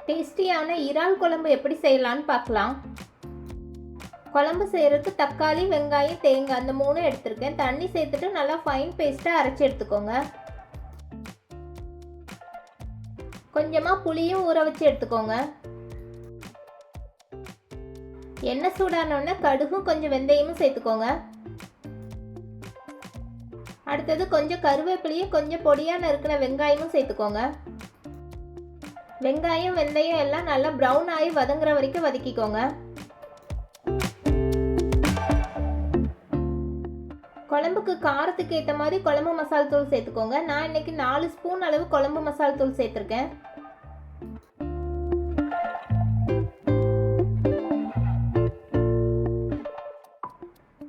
டேஸ்டியான இறால் குழம்பு எப்படி செய்யலான்னு பார்க்கலாம். குழம்பு செய்கிறதுக்கு தக்காளி, வெங்காயம், தேங்காய் அந்த 3 எடுத்துருக்கேன். தண்ணி சேர்த்துட்டு நல்லா ஃபைன் பேஸ்ட்டாக அரைச்சி எடுத்துக்கோங்க. கொஞ்சமாக புளியும் ஊற வச்சு எடுத்துக்கோங்க. எண்ணெய் சூடானோடனே கடுகும் கொஞ்சம் வெந்தயமும் சேர்த்துக்கோங்க. அடுத்தது கொஞ்சம் கருவேப்பிலையும் கொஞ்சம் பொடியாக நறுக்கின வெங்காயமும் சேர்த்துக்கோங்க. வெங்காயம், வெந்தயம் எல்லாம் நல்லா ப்ரௌன் ஆகி வதங்குற வரைக்கும் வதக்கிக்கோங்க. குழம்புக்கு காரத்துக்கு ஏற்ற மாதிரி குழம்பு மசால் தூள் சேர்த்துக்கோங்க. நான் இன்னைக்கு 4 ஸ்பூன் அளவு குழம்பு மசால் தூள் சேர்த்துருக்கேன்.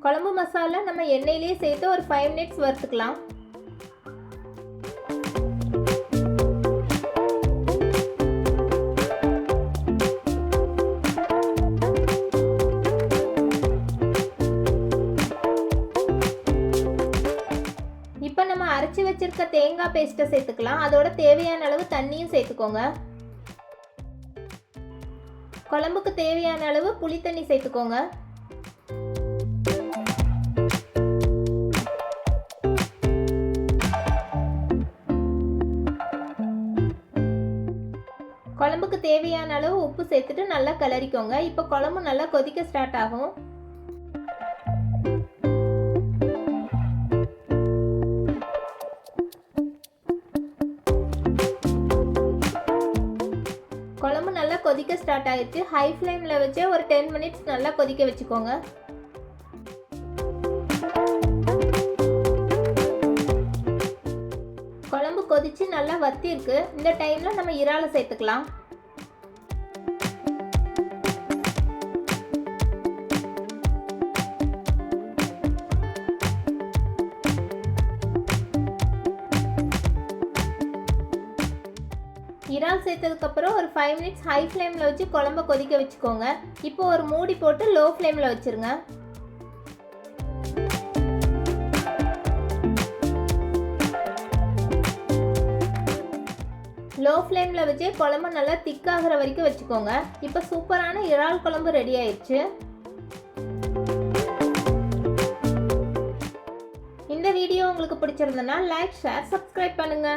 குழம்பு மசாலா நம்ம எண்ணெயிலேயே சேர்த்து ஒரு 5 மினிட்ஸ் வறுத்துக்கலாம். இப்போ நம்ம அரைச்சி வச்சிருக்க தேங்காய் பேஸ்ட்டை சேர்த்துக்கலாம். அதோட தேவையான அளவு தண்ணியும் சேர்த்துக்கோங்க. குழம்புக்கு தேவையான அளவு புளி தண்ணி சேர்த்துக்கோங்க. குழம்புக்கு தேவையான அளவு உப்பு சேர்த்துட்டு நல்லா கிளறிக்கோங்க. இப்போ குழம்பு நல்லா கொதிக்க ஸ்டார்ட் ஆகும். குழம்பு நல்லா கொதிக்க ஸ்டார்ட் ஆயிடுச்சு. ஹை ஃப்ளேமில் வச்சு ஒரு 10 மினிட்ஸ் நல்லா கொதிக்க வச்சுக்கோங்க. குழம்பு கொதிச்சு நல்லா வத்தி இருக்கு. இந்த டைம்ல நம்ம இறாலை சேர்த்துக்கலாம். இறால் சேர்த்ததுக்கு அப்புறம் ஒரு 5 மினிட்ஸ் ஹை ஃப்ளேம்ல வச்சு குழம்பை கொதிக்க வச்சுக்கோங்க. இப்போ ஒரு மூடி போட்டு லோ ஃப்ளேம்ல வச்சிருங்க. லோ ஃப்ளேமில் வச்சு குழம்பு நல்லா திக்காகிற வரைக்கும் வச்சுக்கோங்க. இப்போ சூப்பரான இறால் குழம்பு ரெடி ஆயிடுச்சு. இந்த வீடியோ உங்களுக்கு பிடிச்சிருந்தனா லைக், ஷேர், சப்ஸ்கிரைப் பண்ணுங்க.